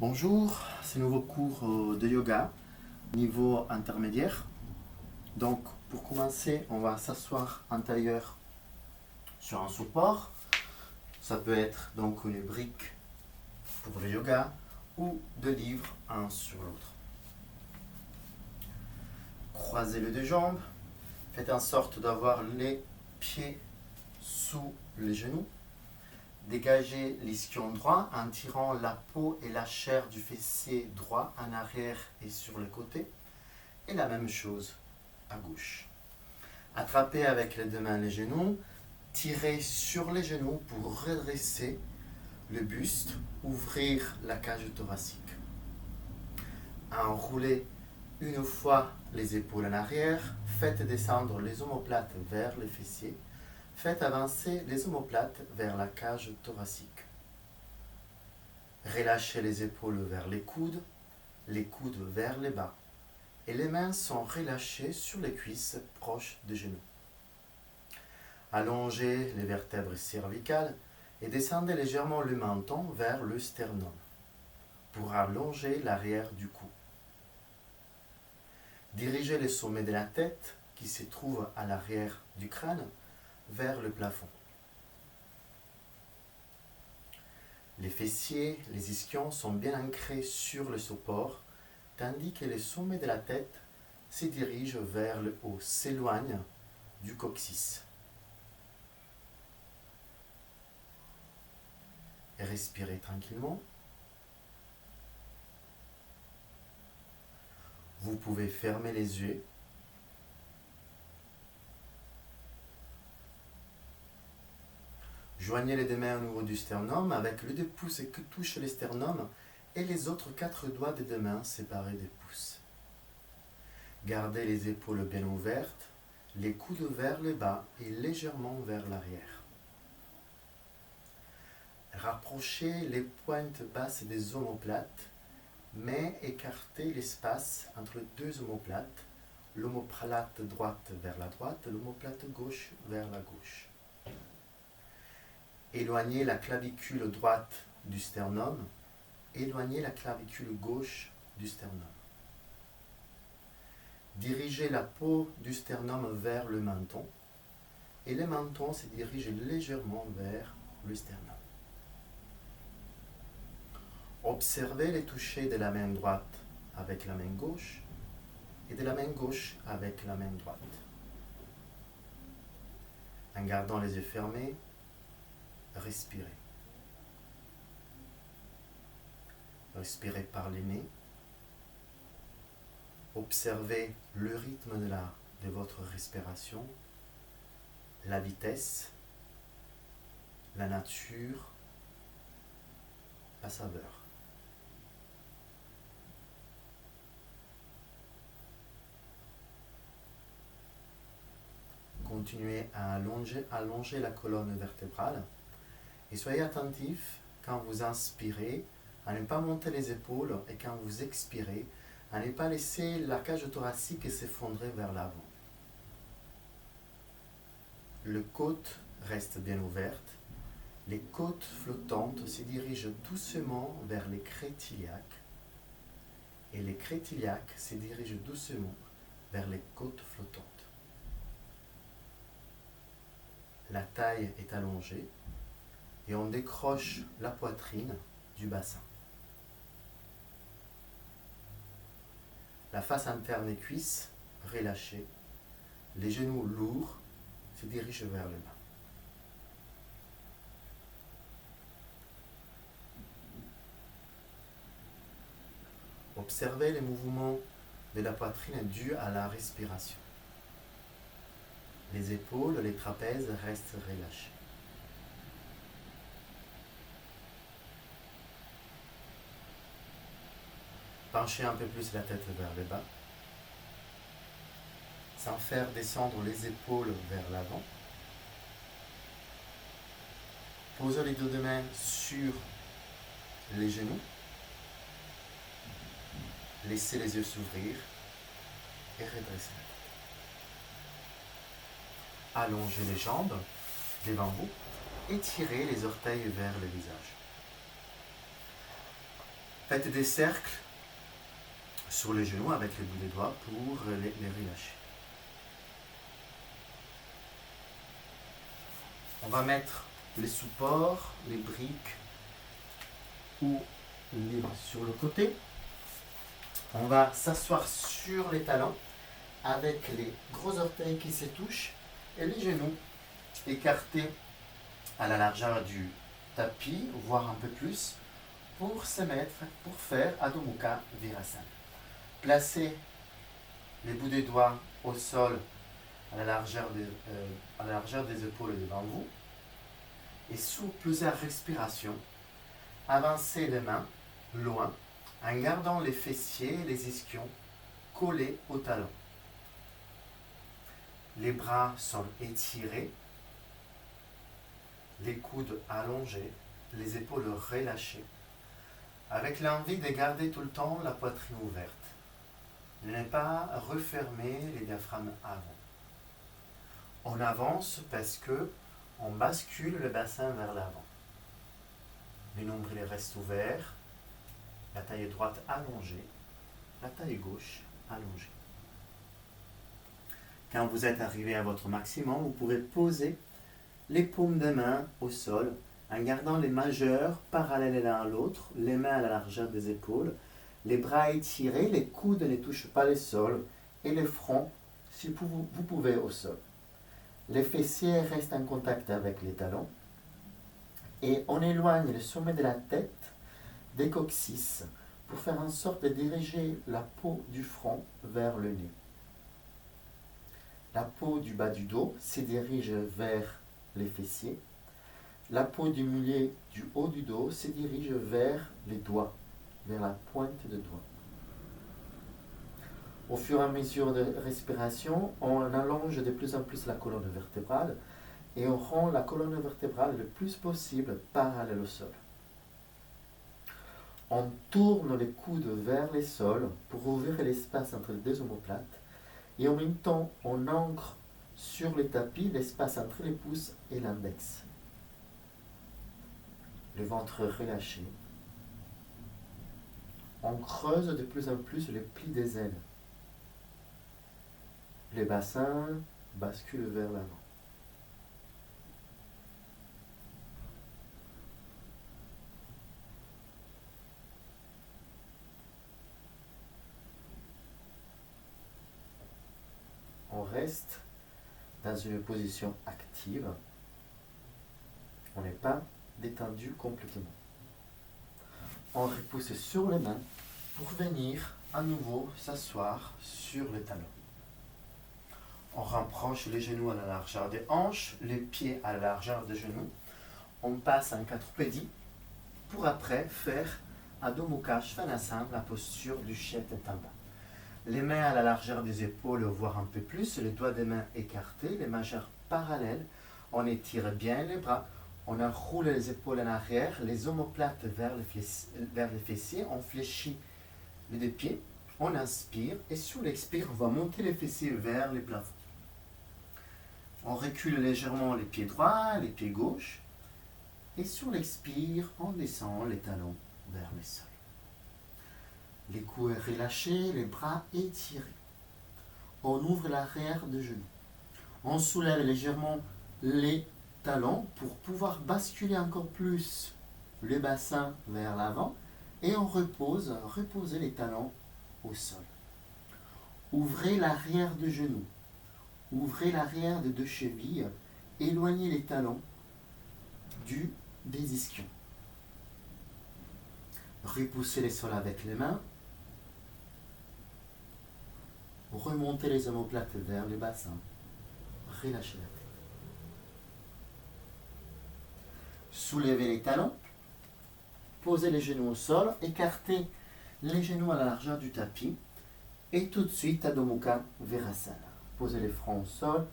Bonjour, c'est un nouveau cours de yoga, niveau intermédiaire. Donc pour commencer, on va s'asseoir en tailleur sur un support. Ça peut être donc une brique pour le yoga ou deux livres un sur l'autre. Croisez les deux jambes, faites en sorte d'avoir les pieds sous les genoux. Dégagez l'ischion droit en tirant la peau et la chair du fessier droit en arrière et sur le côté. Et la même chose à gauche. Attrapez avec les deux mains les genoux, tirez sur les genoux pour redresser le buste, ouvrir la cage thoracique. Enroulez une fois les épaules en arrière, faites descendre les omoplates vers les fessiers. Faites avancer les omoplates vers la cage thoracique. Relâchez les épaules vers les coudes vers les bas. Et les mains sont relâchées sur les cuisses proches des genoux. Allongez les vertèbres cervicales et descendez légèrement le menton vers le sternum pour allonger l'arrière du cou. Dirigez le sommet de la tête qui se trouve à l'arrière du crâne vers le plafond. Les fessiers, les ischions sont bien ancrés sur le support, tandis que le sommet de la tête se dirige vers le haut, s'éloigne du coccyx. Et respirez tranquillement. Vous pouvez fermer les yeux. Joignez les deux mains au niveau du sternum avec le deux pouces qui touche le sternum et les autres 4 doigts des deux mains séparés des pouces. Gardez les épaules bien ouvertes, les coudes vers le bas et légèrement vers l'arrière. Rapprochez les pointes basses des omoplates, mais écartez l'espace entre les deux omoplates, l'omoplate droite vers la droite, l'omoplate gauche vers la gauche. Éloignez la clavicule droite du sternum, éloignez la clavicule gauche du sternum. Dirigez la peau du sternum vers le menton et le menton se dirige légèrement vers le sternum. Observez les touchés de la main droite avec la main gauche et de la main gauche avec la main droite. En gardant les yeux fermés, respirez. Respirez par le nez. Observez le rythme de votre respiration, la vitesse, la nature, la saveur. Continuez à allonger la colonne vertébrale et soyez attentif quand vous inspirez à ne pas monter les épaules et quand vous expirez à ne pas laisser la cage thoracique s'effondrer vers l'avant. Les côtes restent bien ouvertes. Les côtes flottantes se dirigent doucement vers les crêtes iliaques et les crêtes iliaques se dirigent doucement vers les côtes flottantes. La taille est allongée et on décroche la poitrine du bassin. La face interne des cuisses relâchée, les genoux lourds se dirigent vers le bas. Observez les mouvements de la poitrine dus à la respiration. Les épaules, les trapèzes restent relâchés. Penchez un peu plus la tête vers le bas, sans faire descendre les épaules vers l'avant. Posez les deux mains sur les genoux. Laissez les yeux s'ouvrir et redressez la tête. Allongez les jambes devant vous, étirez les orteils vers le visage. Faites des cercles sur les genoux avec les bouts des doigts pour les relâcher. On va mettre les supports, les briques ou livres sur le côté. On va s'asseoir sur les talons avec les gros orteils qui se touchent et les genoux écartés à la largeur du tapis, voire un peu plus, pour se mettre, pour faire Adho Mukha Virasana. Placez les bouts des doigts au sol à la largeur des épaules devant vous et sous plusieurs respirations, avancez les mains loin en gardant les fessiers et les ischions collés au talon. Les bras sont étirés, les coudes allongés, les épaules relâchées, avec l'envie de garder tout le temps la poitrine ouverte. Ne pas refermer les diaphragmes avant. On avance parce que on bascule le bassin vers l'avant. Le nombril reste ouvert, la taille droite allongée, la taille gauche allongée. Quand vous êtes arrivé à votre maximum, vous pouvez poser les paumes des mains au sol en gardant les majeurs parallèles l'un à l'autre, les mains à la largeur des épaules, les bras étirés, les coudes ne touchent pas le sol et le front, si vous pouvez, au sol. Les fessiers restent en contact avec les talons et on éloigne le sommet de la tête des coccyx pour faire en sorte de diriger la peau du front vers le nez. La peau du bas du dos se dirige vers les fessiers. La peau du mulet du haut du dos se dirige vers les doigts, vers la pointe de doigt. Au fur et à mesure de respiration, on allonge de plus en plus la colonne vertébrale et on rend la colonne vertébrale le plus possible parallèle au sol. On tourne les coudes vers les sols pour ouvrir l'espace entre les deux omoplates et en même temps, on ancre sur le tapis l'espace entre les pouces et l'index. Le ventre relâché. On creuse de plus en plus les plis des ailes. Les bassins basculent vers l'avant. On reste dans une position active. On n'est pas détendu complètement. On repousse sur les mains pour venir à nouveau s'asseoir sur les talons. On rapproche les genoux à la largeur des hanches, les pieds à la largeur des genoux. On passe en quadrupédie pour après faire Adho Mukha Svanasana, la posture du Shetantamba. Les mains à la largeur des épaules, voire un peu plus, les doigts des mains écartés, les majeurs parallèles. On étire bien les bras, on enroule les épaules en arrière, les omoplates vers les fessiers, on fléchit les deux pieds, on inspire et sous l'expire, on va monter les fessiers vers les plafonds. On recule légèrement les pieds droits, les pieds gauches et sur l'expire, on descend les talons vers le sol. Les coudes relâchés, les bras étirés. On ouvre l'arrière des genoux. On soulève légèrement les talons pour pouvoir basculer encore plus le bassin vers l'avant et on reposez les talons au sol. Ouvrez l'arrière des genoux. Ouvrez l'arrière des deux chevilles. Éloignez les talons des ischions. Repoussez les sols avec les mains. Remontez les omoplates vers le bassin. Relâchez la tête. Soulevez les talons. Posez les genoux au sol. Écartez les genoux à la largeur du tapis. Et tout de suite, Adho Mukha Virasana. Posez les fronts au sol,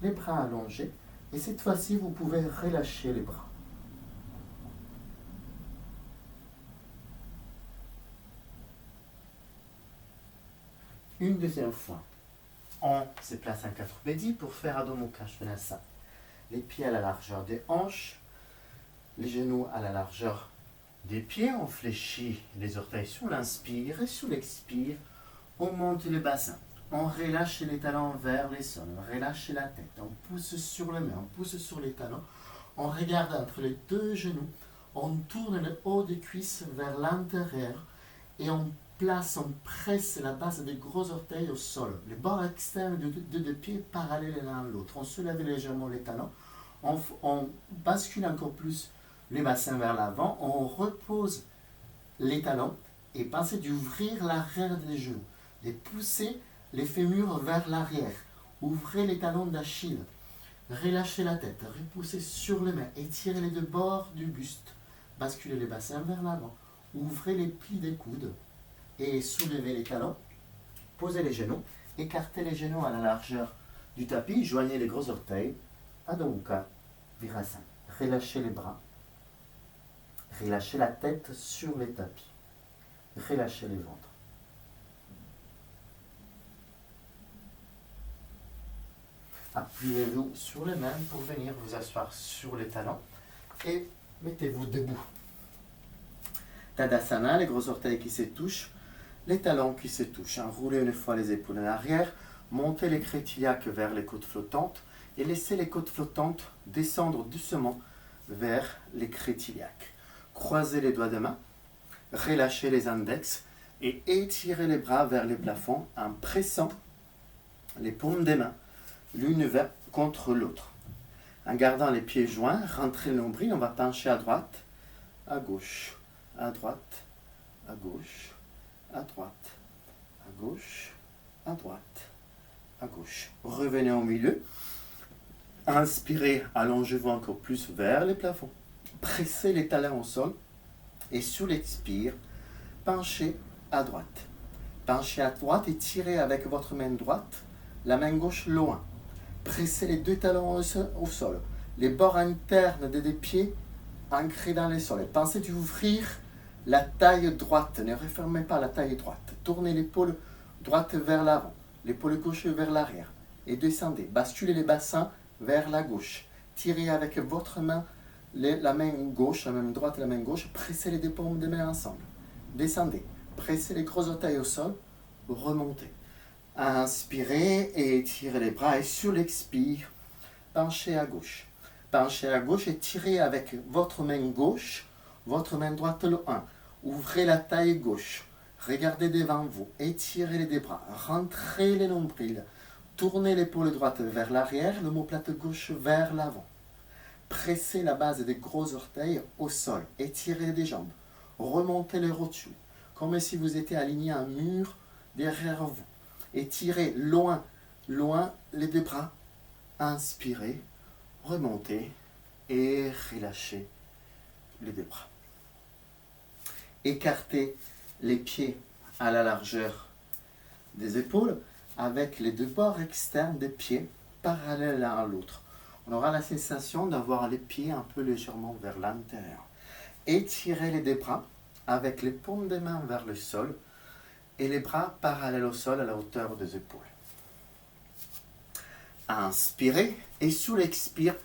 les bras allongés. Et cette fois-ci, vous pouvez relâcher les bras. Une deuxième fois, on se place en quadrupédie pour faire Adho Mukha Svanasana. Les pieds à la largeur des hanches, les genoux à la largeur des pieds, on fléchit les orteils sur l'inspire et sur l'expire, on monte le bassin. On relâche les talons vers les sols, on relâche la tête, on pousse sur les mains, on pousse sur les talons, on regarde entre les deux genoux, on tourne le haut des cuisses vers l'intérieur et on presse la base des gros orteils au sol. Les bords externes de deux pieds parallèles l'un à l'autre. On soulève légèrement les talons, on bascule encore plus les bassins vers l'avant, on repose les talons et pensez d'ouvrir l'arrière des genoux, de pousser les fémurs vers l'arrière. Ouvrez les talons d'Achille. Relâchez la tête. Repoussez sur les mains. Étirez les deux bords du buste. Basculez les bassins vers l'avant. Ouvrez les plis des coudes. Et soulevez les talons. Posez les genoux. Écartez les genoux à la largeur du tapis. Joignez les gros orteils. Adho Mukha Virasana. Relâchez les bras. Relâchez la tête sur les tapis. Relâchez les ventres. Appuyez-vous sur les mains pour venir vous asseoir sur les talons et mettez-vous debout. Tadasana, les gros orteils qui se touchent, les talons qui se touchent. Enroulez une fois les épaules en arrière, montez les crêtes iliaques vers les côtes flottantes et laissez les côtes flottantes descendre doucement vers les crêtes iliaques. Croisez les doigts de main, relâchez les index et étirez les bras vers les plafonds en pressant les paumes des mains l'une contre l'autre. En gardant les pieds joints, rentrez le nombril, on va pencher à droite, à gauche, à droite, à gauche, à droite, à gauche, à droite, à gauche. Revenez au milieu. Inspirez, allongez-vous encore plus vers les plafonds. Pressez les talons au sol et sur l'expire, penchez à droite. Penchez à droite et tirez avec votre main droite la main gauche loin. Pressez les deux talons au sol. Les bords internes des deux pieds ancrés dans le sol. Pensez d'ouvrir la taille droite. Ne refermez pas la taille droite. Tournez l'épaule droite vers l'avant. L'épaule gauche vers l'arrière. Et descendez. Basculez les bassins vers la gauche. Tirez avec votre main la main gauche, la main droite et la main gauche. Pressez les deux paumes des mains ensemble. Descendez. Pressez les gros orteils au sol. Remontez. Inspirez et étirez les bras et sur l'expire, penchez à gauche. Penchez à gauche et tirez avec votre main gauche, votre main droite le 1. Ouvrez la taille gauche. Regardez devant vous. Étirez les deux bras. Rentrez les nombrils. Tournez l'épaule droite vers l'arrière, l'omoplate gauche vers l'avant. Pressez la base des gros orteils au sol. Étirez les jambes. Remontez les rotules, comme si vous étiez aligné à un mur derrière vous. Étirez loin, loin les deux bras. Inspirez, remontez et relâchez les deux bras. Écartez les pieds à la largeur des épaules avec les deux bords externes des pieds parallèles l'un à l'autre. On aura la sensation d'avoir les pieds un peu légèrement vers l'intérieur. Étirez les deux bras avec les paumes des mains vers le sol et les bras parallèles au sol à la hauteur des épaules. Inspirez et sous l'expire,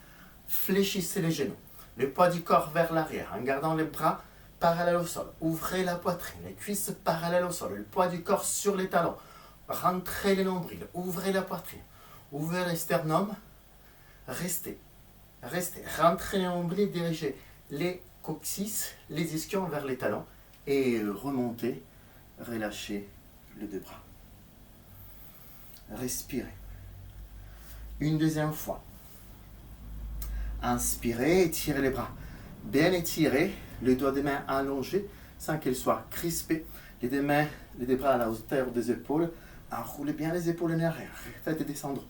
fléchissez les genoux. Le poids du corps vers l'arrière en gardant les bras parallèles au sol. Ouvrez la poitrine, les cuisses parallèles au sol. Le poids du corps sur les talons. Rentrez les nombrils, ouvrez la poitrine. Ouvrez le sternum. Restez. Restez. Rentrez les nombrils, dirigez les coccyx, les ischions vers les talons. Et remontez. Relâchez les deux bras. Respirez. Une deuxième fois. Inspirez, étirez les bras. Bien étirés, les doigts des mains allongés sans qu'ils soient crispés. Les deux bras à la hauteur des épaules. Enroulez bien les épaules en arrière. Faites descendre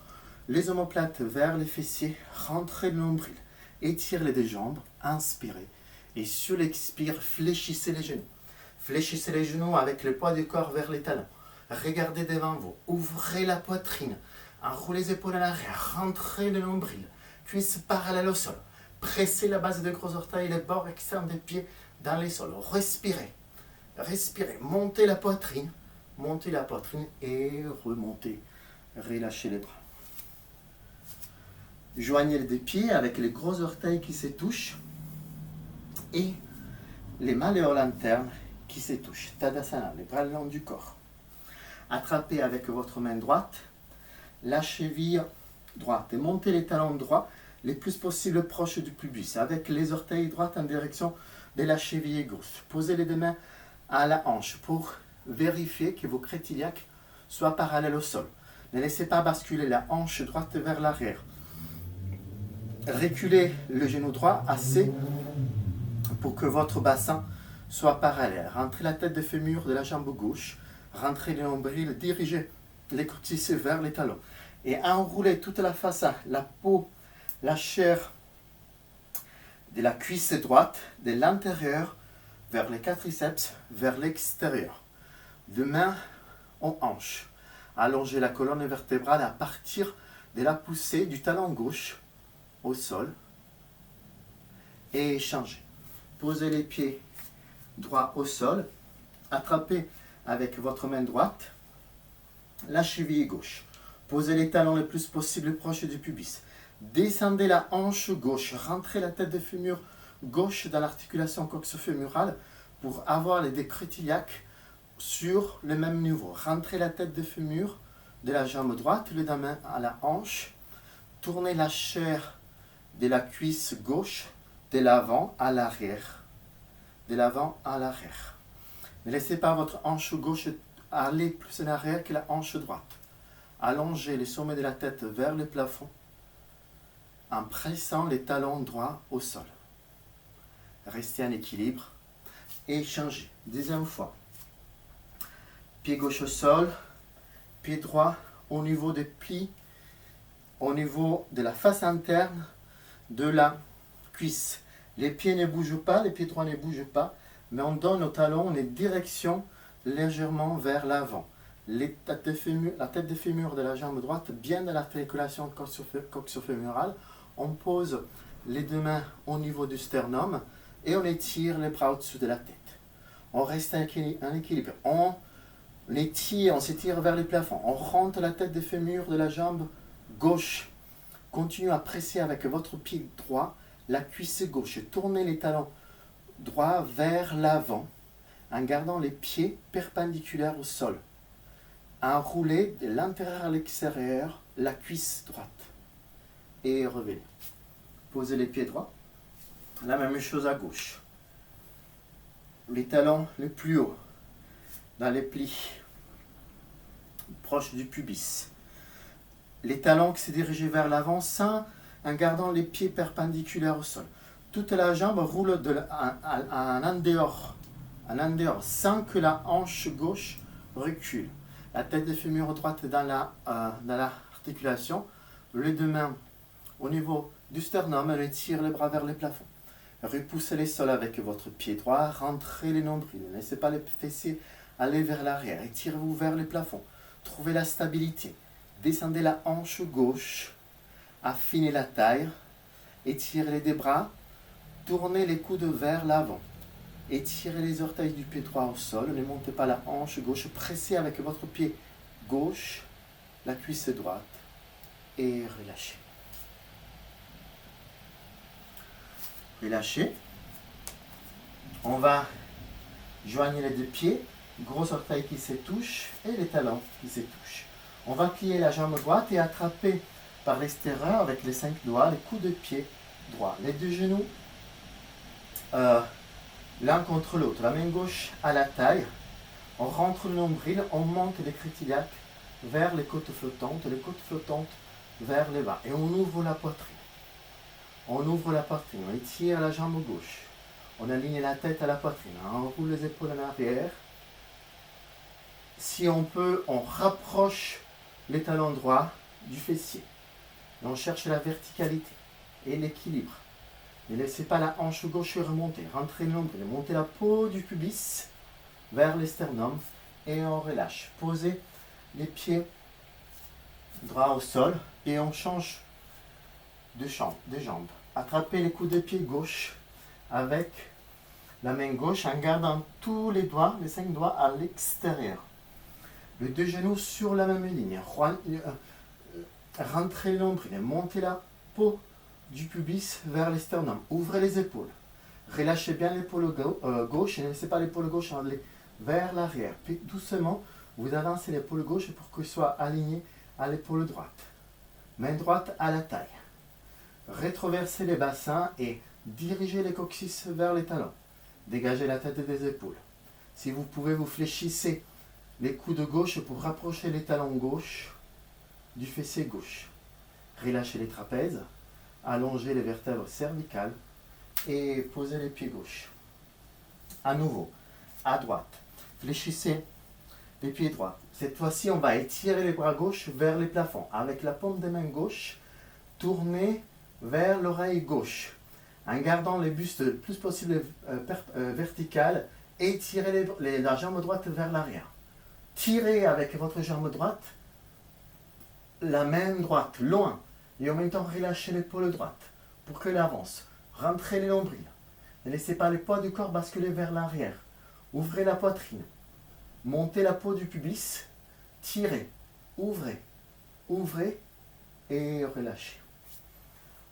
les omoplates vers les fessiers. Rentrez le nombril. Étirez les deux jambes. Inspirez. Et sur l'expire, fléchissez les genoux. Fléchissez les genoux avec le poids du corps vers les talons. Regardez devant vous. Ouvrez la poitrine. Enroulez les épaules en arrière. Rentrez le nombril. Cuisses parallèles au sol. Pressez la base des gros orteils et les bords externes des pieds dans les sols. Respirez. Respirez. Montez la poitrine. Montez la poitrine et remontez. Relâchez les bras. Joignez les deux pieds avec les gros orteils qui se touchent. Et les malléoles internes qui se touchent. Tadasana, les bras le long du corps. Attrapez avec votre main droite la cheville droite et montez les talons droits le plus possible proche du pubis avec les orteils droits en direction de la cheville gauche. Posez les deux mains à la hanche pour vérifier que vos crétiliaques soient parallèles au sol. Ne laissez pas basculer la hanche droite vers l'arrière. Reculez le genou droit assez pour que votre bassin soit parallèle. Rentrez la tête de fémur de la jambe gauche. Rentrez le nombril, dirigez les coccyx vers les talons. Et enroulez toute la face, la peau, la chair de la cuisse droite, de l'intérieur vers les quadriceps, vers l'extérieur. De main aux hanches. Allongez la colonne vertébrale à partir de la poussée du talon gauche au sol. Et échangez. Posez les pieds droits au sol. Attrapez avec votre main droite la cheville gauche. Posez les talons le plus possible proche du pubis. Descendez la hanche gauche. Rentrez la tête de fémur gauche dans l'articulation coxo-fémurale pour avoir les décrétiliaques sur le même niveau. Rentrez la tête de fémur de la jambe droite, les deux mains à la hanche. Tournez la chair de la cuisse gauche de l'avant à l'arrière. De l'avant à l'arrière. Ne laissez pas votre hanche gauche aller plus en arrière que la hanche droite. Allongez le sommet de la tête vers le plafond en pressant les talons droits au sol. Restez en équilibre et changez. Deuxième fois. Pied gauche au sol, pied droit au niveau des plis, au niveau de la face interne de la cuisse. Les pieds ne bougent pas, les pieds droits ne bougent pas, mais on donne au talon une direction légèrement vers l'avant. La tête de fémur de la jambe droite, bien dans l'articulation coxo-fémurale. On pose les deux mains au niveau du sternum et on étire les bras au-dessus de la tête. On reste en équilibre. On s'étire vers le plafond. On rentre la tête de fémur de la jambe gauche. Continuez à presser avec votre pied droit la cuisse gauche. Tournez les talons droits vers l'avant en gardant les pieds perpendiculaires au sol. Enroulez de l'intérieur à l'extérieur la cuisse droite. Et revenez. Posez les pieds droits. La même chose à gauche. Les talons les plus hauts dans les plis proches du pubis. Les talons qui se dirigent vers l'avant en gardant les pieds perpendiculaires au sol. Toute la jambe roule en dehors, sans que la hanche gauche recule. La tête de fémur droite dans l'articulation, les deux mains au niveau du sternum, on étire les bras vers le plafond. Repoussez les sols avec votre pied droit, rentrez les nombrils, ne laissez pas les fessiers aller vers l'arrière, étirez-vous vers le plafond. Trouvez la stabilité. Descendez la hanche gauche, affinez la taille, étirez les deux bras, tournez les coudes vers l'avant. Étirez les orteils du pied droit au sol, ne montez pas la hanche gauche, pressez avec votre pied gauche la cuisse droite et relâchez. Relâchez. On va joindre les deux pieds, gros orteil qui se touche et les talons qui se touchent. On va plier la jambe droite et attraper par l'extérieur avec les 5 doigts les coups de pied droit. Les deux genoux l'un contre l'autre. La main gauche à la taille. On rentre le nombril, on monte les crétiliaques vers les côtes flottantes vers le bas. Et on ouvre la poitrine. On étire la jambe gauche. On aligne la tête à la poitrine. On roule les épaules en arrière. Si on peut, on rapproche les talons droits du fessier. Et on cherche la verticalité et l'équilibre. Ne laissez pas la hanche gauche remonter. Rentrez le nombril, montez la peau du pubis vers le sternum et on relâche. Posez les pieds droits au sol et on change de jambes. Attrapez les coups de pied gauche avec la main gauche en gardant tous les doigts, les 5 doigts à l'extérieur. Les deux genoux sur la même ligne. Rentrez le nombril, montez la peau du pubis vers le sternum. Ouvrez les épaules. Relâchez bien l'épaule gauche et ne laissez pas l'épaule gauche aller vers l'arrière. Puis doucement, vous avancez l'épaule gauche pour qu'elle soit alignée à l'épaule droite. Main droite à la taille. Rétroversez les bassins et dirigez les coccyx vers les talons. Dégagez la tête des épaules. Si vous pouvez, vous fléchissez les coudes gauche pour rapprocher les talons gauche du fessier gauche. Relâchez les trapèzes, allongez les vertèbres cervicales et posez les pieds gauche. À nouveau, à droite, fléchissez les pieds droits. Cette fois-ci, on va étirer les bras gauche vers les plafonds. Avec la paume des mains gauche, tournez vers l'oreille gauche. En gardant les bustes le plus possible verticales, étirez la jambe droite vers l'arrière. Tirez avec votre jambe droite la main droite loin et en même temps relâchez l'épaule droite pour qu'elle avance. Rentrez les nombrils. Ne laissez pas le poids du corps basculer vers l'arrière. Ouvrez la poitrine. Montez la peau du pubis. Tirez. Ouvrez. Ouvrez et relâchez.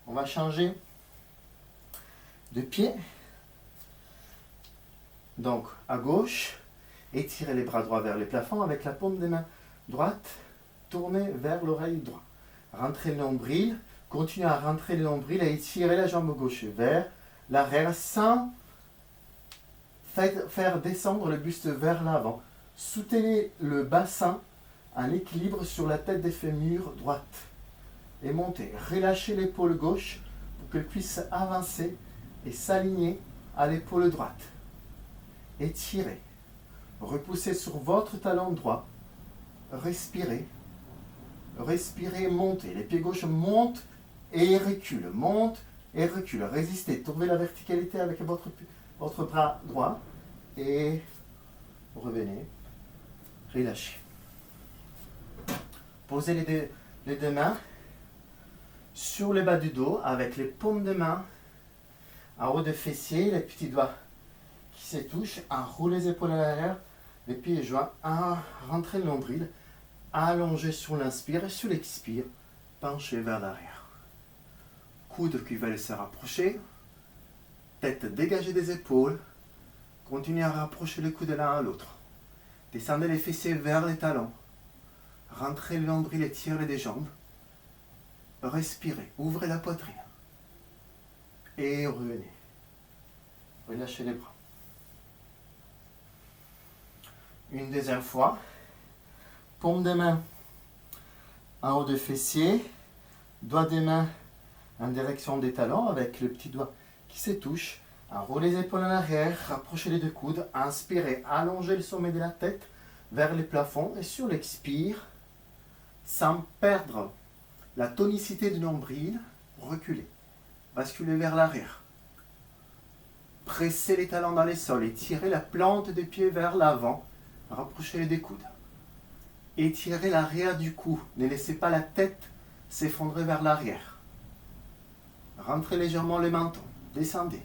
On va changer de pied. Donc, à gauche, étirez les bras droits vers les plafonds avec la paume des mains droite. Tournez vers l'oreille droite. Rentrez le nombril. Continuez à rentrer le nombril et étirez la jambe gauche vers l'arrière sans faire descendre le buste vers l'avant. Soutenez le bassin en équilibre sur la tête des fémurs droite. Et montez. Relâchez l'épaule gauche pour qu'elle puisse avancer et s'aligner à l'épaule droite. Étirez. Repoussez sur votre talon droit. Respirez. Respirez, montez. Les pieds gauches montent et reculent. Montent et reculent. Résistez. Trouvez la verticalité avec votre bras droit. Et revenez. Relâchez. Posez les deux mains sur le bas du dos avec les paumes de main en haut des fessiers, les petits doigts qui se touchent. Enroulez les épaules à l'arrière, les pieds joints. Rentrez le nombril. Allongez sur l'inspire et sur l'expire, penchez vers l'arrière. Coudes qui veulent se rapprocher. Tête dégagée des épaules. Continuez à rapprocher les coudes l'un à l'autre. Descendez les fessiers vers les talons. Rentrez le nombril et tirez des jambes. Respirez, ouvrez la poitrine. Et revenez. Relâchez les bras. Une deuxième fois. Paume des mains en haut des fessiers. Doigts des mains en direction des talons avec le petit doigt qui se touche. Enroulez les épaules en arrière, rapprochez les deux coudes. Inspirez, allongez le sommet de la tête vers les plafonds. Et sur l'expire, sans perdre la tonicité du nombril, reculez. Basculez vers l'arrière. Pressez les talons dans les sols et tirez la plante des pieds vers l'avant. Rapprochez les deux coudes. Étirez l'arrière du cou. Ne laissez pas la tête s'effondrer vers l'arrière. Rentrez légèrement le menton. Descendez.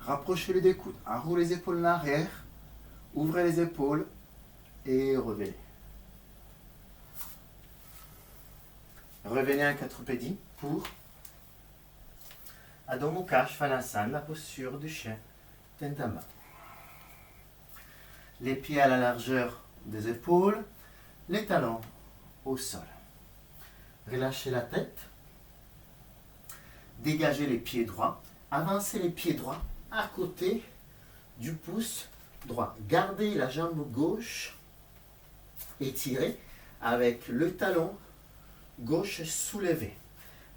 Rapprochez les deux coudes. Enroulez les épaules en arrière. Ouvrez les épaules et revenez. Revenez en quadrupédie pour Adho Mukha Svanasana, la posture du chien Tendama. Les pieds à la largeur des épaules, les talons au sol. Relâchez la tête. Dégagez les pieds droits. Avancez les pieds droits à côté du pouce droit. Gardez la jambe gauche étirée avec le talon gauche soulevé.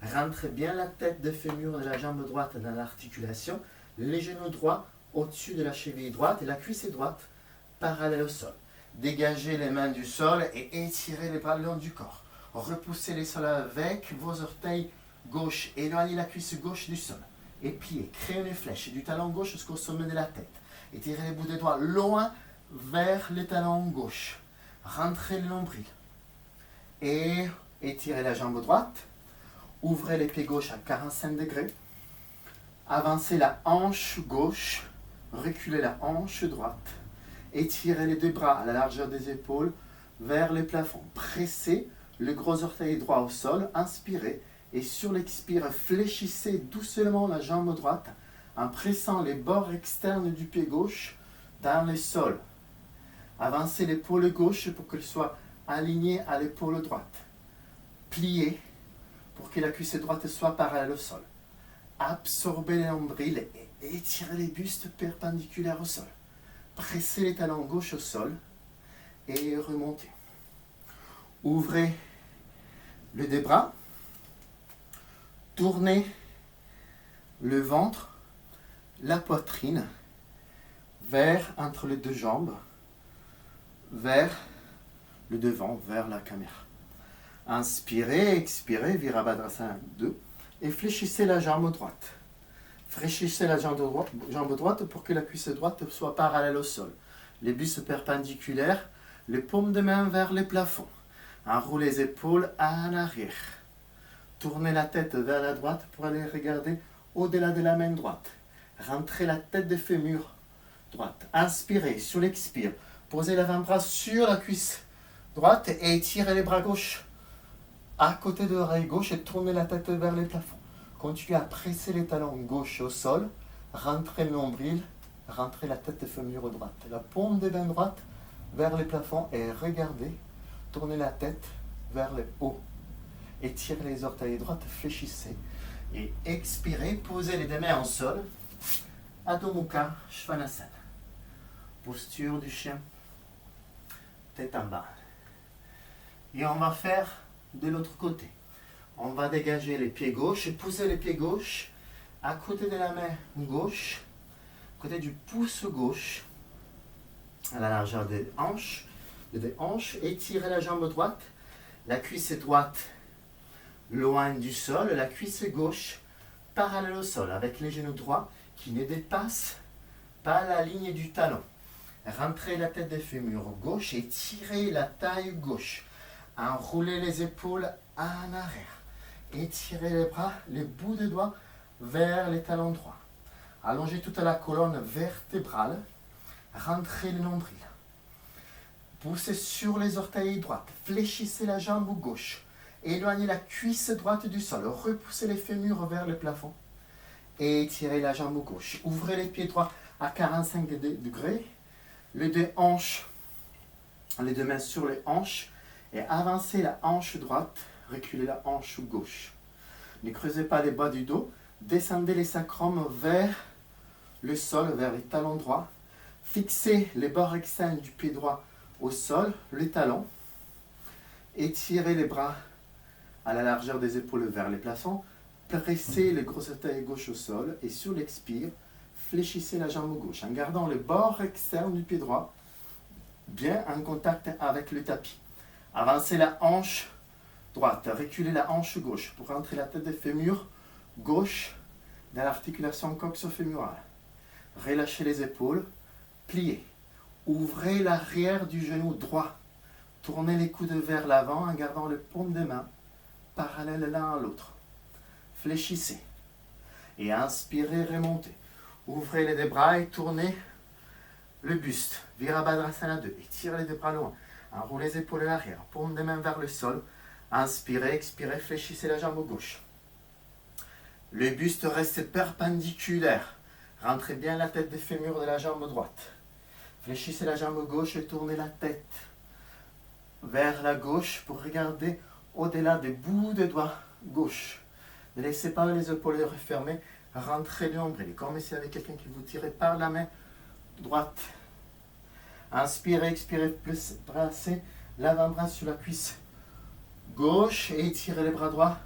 Rentrez bien la tête de fémur de la jambe droite dans l'articulation. Les genoux droits au-dessus de la cheville droite et la cuisse droite parallèle au sol. Dégagez les mains du sol et étirez les bras le long du corps. Repoussez les sols avec vos orteils gauche. Éloignez la cuisse gauche du sol. Et pliez. Créez une flèche du talon gauche jusqu'au sommet de la tête. Étirez les bouts des doigts loin vers le talon gauche. Rentrez le nombril. Et étirez la jambe droite. Ouvrez les pieds gauche à 45 degrés. Avancez la hanche gauche. Reculez la hanche droite. Étirez les deux bras à la largeur des épaules vers le plafond. Pressez le gros orteil droit au sol. Inspirez et sur l'expire, fléchissez doucement la jambe droite en pressant les bords externes du pied gauche dans le sol. Avancez l'épaule gauche pour qu'elle soit alignée à l'épaule droite. Pliez pour que la cuisse droite soit parallèle au sol. Absorbez les nombrils et étirez les bustes perpendiculaires au sol. Pressez les talons gauche au sol et remontez. Ouvrez le deux bras. Tournez le ventre, la poitrine, vers entre les deux jambes, vers le devant, vers la caméra. Inspirez, expirez, Virabhadrasana 2 et fléchissez la jambe droite. Fléchissez la jambe droite pour que la cuisse droite soit parallèle au sol. Les bustes perpendiculaires, les paumes de main vers le plafond. Enroulez les épaules en arrière. Tournez la tête vers la droite pour aller regarder au-delà de la main droite. Rentrez la tête de fémur droite. Inspirez sur l'expire. Posez l'avant-bras sur la cuisse droite et étirez les bras gauche à côté de l'oreille gauche et tournez la tête vers le plafond. Continuez à presser les talons gauche au sol. Rentrez le nombril. Rentrez la tête de fémur droite. La paume des mains droite vers le plafond et regardez. Tournez la tête vers le haut. Étirez les orteils droites, fléchissez. Et expirez, posez les deux mains au sol. Adho Mukha Svanasana. Posture du chien. Tête en bas. Et on va faire de l'autre côté. On va dégager les pieds gauches et pousser les pieds gauches à côté de la main gauche, à côté du pouce gauche, à la largeur des hanches. Étirez la jambe droite, la cuisse droite loin du sol, la cuisse gauche parallèle au sol, avec les genoux droits qui ne dépassent pas la ligne du talon. Rentrez la tête des fémurs gauche et tirez la taille gauche. Enroulez les épaules en arrière. Étirez les bras, les bouts des doigts vers les talons droits. Allongez toute la colonne vertébrale. Rentrez le nombril. Poussez sur les orteils droites. Fléchissez la jambe gauche. Éloignez la cuisse droite du sol. Repoussez les fémurs vers le plafond. Et étirez la jambe gauche. Ouvrez les pieds droits à 45 degrés. Les deux mains sur les hanches. Et avancez la hanche droite. Reculez la hanche gauche. Ne creusez pas les bas du dos. Descendez les sacrums vers le sol, vers les talons droits. Fixez les bords externes du pied droit au sol, les talons. Étirez les bras à la largeur des épaules vers les plafonds. Pressez le gros orteil gauche au sol et sur l'expire, fléchissez la jambe gauche en gardant le bord externe du pied droit bien en contact avec le tapis. Avancez la hanche droite, reculez la hanche gauche pour rentrer la tête des fémurs gauche dans l'articulation coxo-fémurale. Relâchez les épaules, pliez. Ouvrez l'arrière du genou droit. Tournez les coudes vers l'avant en gardant les paumes des mains parallèles l'un à l'autre. Fléchissez. Et inspirez, remontez. Ouvrez les deux bras et tournez le buste. Virabhadrasana 2. Étirez les deux bras loin. Enroulez les épaules à l'arrière. Paumes des mains vers le sol. Inspirez, expirez, fléchissez la jambe gauche. Le buste reste perpendiculaire. Rentrez bien la tête des fémurs de la jambe droite. Fléchissez la jambe gauche et tournez la tête vers la gauche pour regarder au-delà des bouts des doigts gauche. Ne laissez pas les épaules refermées. Rentrez le nombril. Comme si avec quelqu'un qui vous tirait par la main droite. Inspirez, expirez, placez l'avant-bras sur la cuisse gauche et étirez les bras droits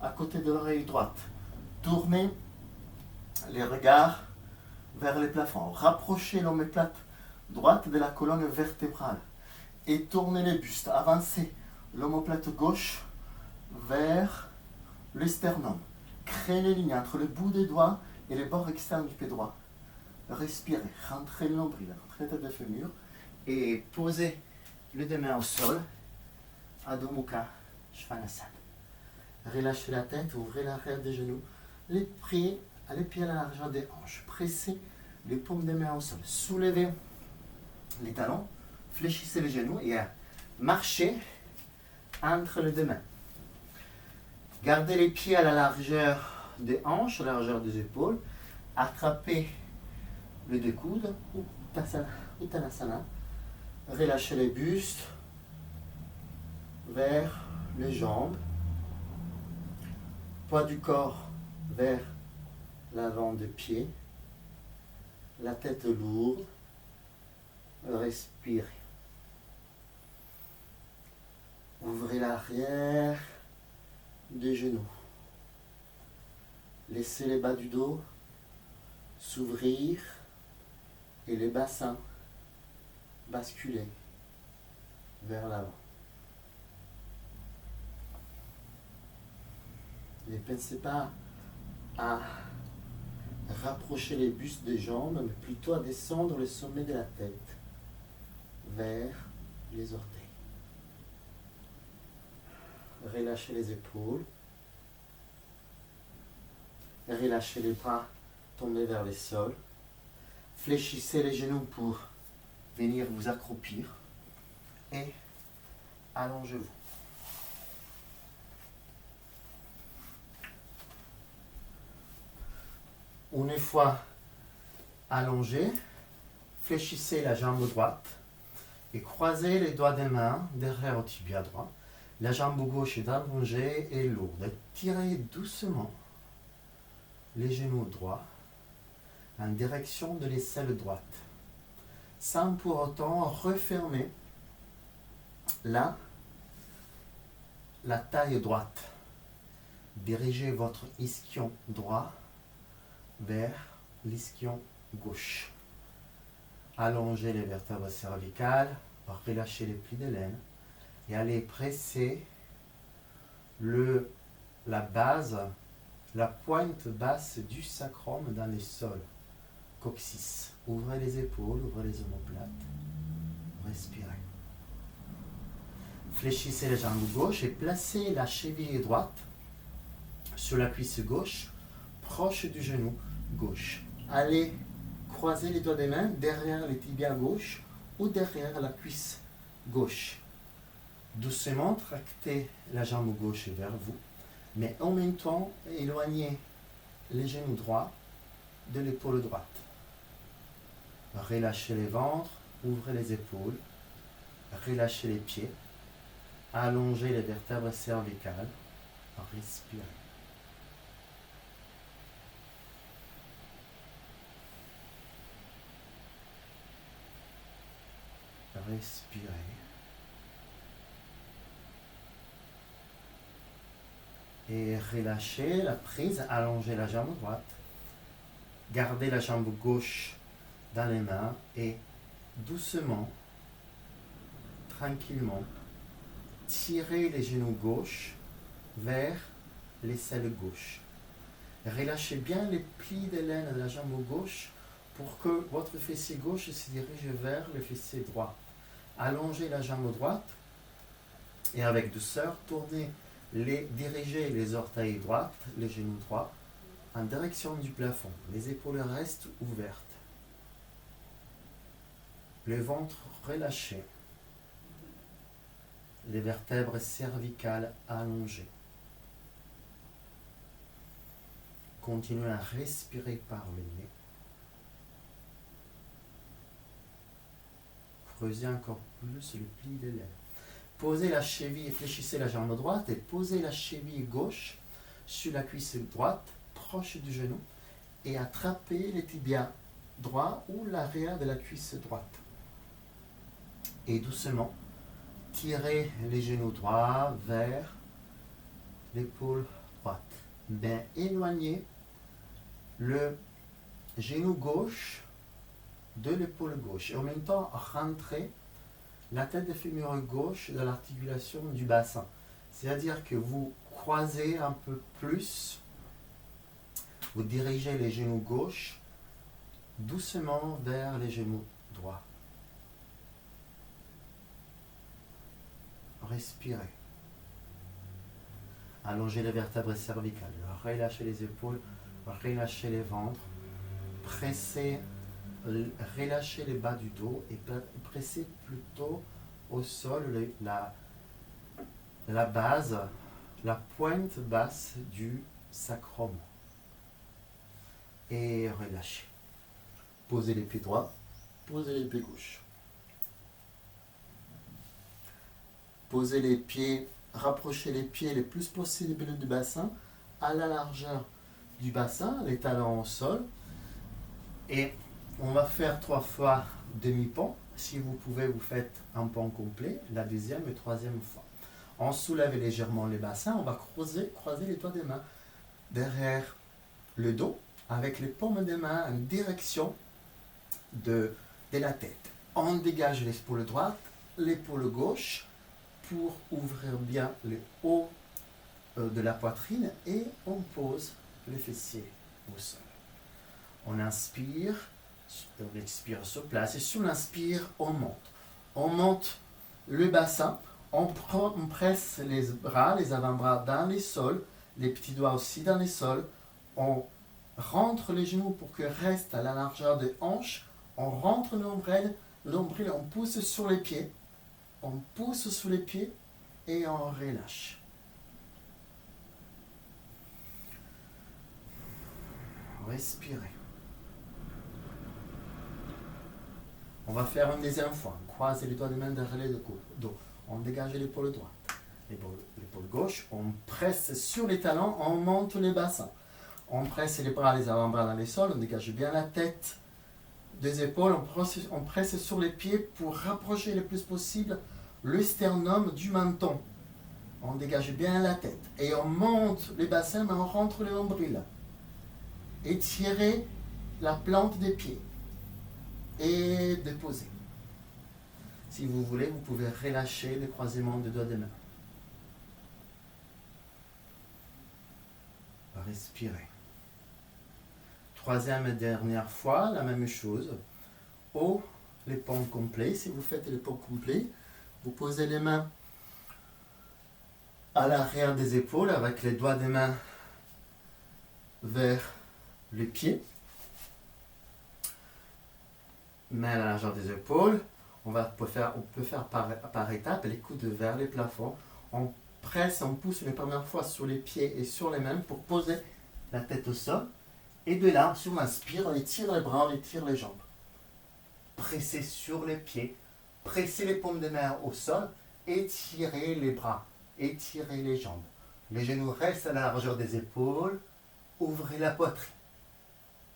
à côté de l'oreille droite. Tournez les regards vers les plafonds. Rapprochez l'omoplate droite de la colonne vertébrale et tournez les bustes. Avancez l'omoplate gauche vers le sternum. Créez les lignes entre le bout des doigts et les bords externes du pied droit. Respirez, rentrez le nombril, rentrez la tête de fémur et posez les deux mains au sol. Adho Mukha Svanasana. Relâchez la tête, ouvrez l'arrière des genoux, les pieds à la largeur des hanches. Pressez les paumes des mains au sol. Soulevez les talons, fléchissez les genoux et marchez entre les deux mains. Gardez les pieds à la largeur des hanches, à la largeur des épaules. Attrapez les deux coudes, Uttanasana. Relâchez les bustes vers les jambes. Poids du corps vers l'avant des pieds. La tête lourde. Respirez. Ouvrez l'arrière des genoux. Laissez les bas du dos s'ouvrir et les bassins basculer vers l'avant. Ne pensez pas à rapprocher les bustes des jambes, mais plutôt à descendre le sommet de la tête vers les orteils. Relâchez les épaules. Relâchez les bras, tombez vers le sol. Fléchissez les genoux pour venir vous accroupir. Et allongez-vous. Une fois allongé, fléchissez la jambe droite et croisez les doigts des mains derrière le tibia droit. La jambe gauche est allongée et lourde. Tirez doucement les genoux droits en direction de l'aisselle droite, sans pour autant refermer la taille droite. Dirigez votre ischion droit vers l'ischion gauche. Allongez les vertèbres cervicales, relâchez les plis de l'aine et allez presser la base, la pointe basse du sacrum dans le sol. Coccyx. Ouvrez les épaules, ouvrez les omoplates. Respirez. Fléchissez les jambes gauche et placez la cheville droite sur la cuisse gauche, proche du genou gauche. Allez croiser les doigts des mains derrière les tibias gauche ou derrière la cuisse gauche. Doucement, tractez la jambe gauche vers vous, mais en même temps, éloignez les genoux droits de l'épaule droite. Relâchez les ventres, ouvrez les épaules, relâchez les pieds, allongez les vertèbres cervicales, respirez. Respirez. Et relâchez la prise, allongez la jambe droite. Gardez la jambe gauche dans les mains et doucement, tranquillement, tirez les genoux gauche vers l'aisselle gauche. Relâchez bien les plis de l'aine de la jambe gauche pour que votre fessier gauche se dirige vers le fessier droit. Allongez la jambe droite et avec douceur, dirigez les orteils droites, les genoux droits, en direction du plafond. Les épaules restent ouvertes. Le ventre relâché. Les vertèbres cervicales allongées. Continuez à respirer par le nez. Creusez encore plus le pli de l'aine. Posez la cheville, fléchissez la jambe droite et posez la cheville gauche sur la cuisse droite, proche du genou, et attrapez les tibias droits ou l'arrière de la cuisse droite. Et doucement, tirez les genoux droits vers l'épaule droite. Bien éloignez le genou gauche de l'épaule gauche. Et en même temps, rentrez la tête de fémur gauche dans l'articulation du bassin. C'est-à-dire que vous croisez un peu plus, vous dirigez les genoux gauche doucement vers les genoux droits. Respirez. Allongez les vertèbres cervicales. Relâchez les épaules, relâchez les ventres. Relâchez les bas du dos et pressez plutôt au sol la base, la pointe basse du sacrum. et relâchez. Posez les pieds droits, posez les pieds gauches. Posez les pieds, rapprochez les pieds le plus possible du bassin, à la largeur du bassin, les talons au sol. Et on va faire 3 fois demi-pont. Si vous pouvez, vous faites un pont complet, la deuxième et troisième fois. On soulève légèrement le bassin, on va croiser les doigts des mains derrière le dos, avec les paumes des mains en direction de la tête. On dégage l'épaule droite, l'épaule gauche, pour ouvrir bien le haut de la poitrine et on pose les fessiers au sol. On inspire, on expire sur place et sur l'inspire, on monte. On monte le bassin, on presse les bras, les avant-bras dans les sols, les petits doigts aussi dans les sols. On rentre les genoux pour que reste à la largeur des hanches. On rentre l'ombrelle, on pousse sur les pieds. On pousse sous les pieds et on relâche. Respirez. On va faire une deuxième fois. On croise les doigts des mains derrière le dos. On dégage l'épaule droite. L'épaule gauche. On presse sur les talons. On monte les bassins. On presse les bras, les avant-bras dans les sols. On dégage bien la tête des épaules. On presse sur les pieds pour rapprocher le plus possible le sternum du menton. On dégage bien la tête. Et on monte les bassins, mais on rentre le nombril. Étirez la plante des pieds. Et déposer. Si vous voulez, vous pouvez relâcher le croisement des doigts des mains. Respirez. Troisième et dernière fois, la même chose. Haut, les paumes complets. Si vous faites les paumes complets, vous posez les mains à l'arrière des épaules avec les doigts des mains vers les pieds. Main à la largeur des épaules. On peut faire par étapes les coudes vers les plafonds. On presse, on pousse une première fois sur les pieds et sur les mains pour poser la tête au sol. Et de là, sur l'inspire, on étire les bras, on étire les jambes. Pressez sur les pieds. Pressez les paumes des mains au sol. Étirez les bras. Étirez les jambes. Les genoux restent à la largeur des épaules. Ouvrez la poitrine.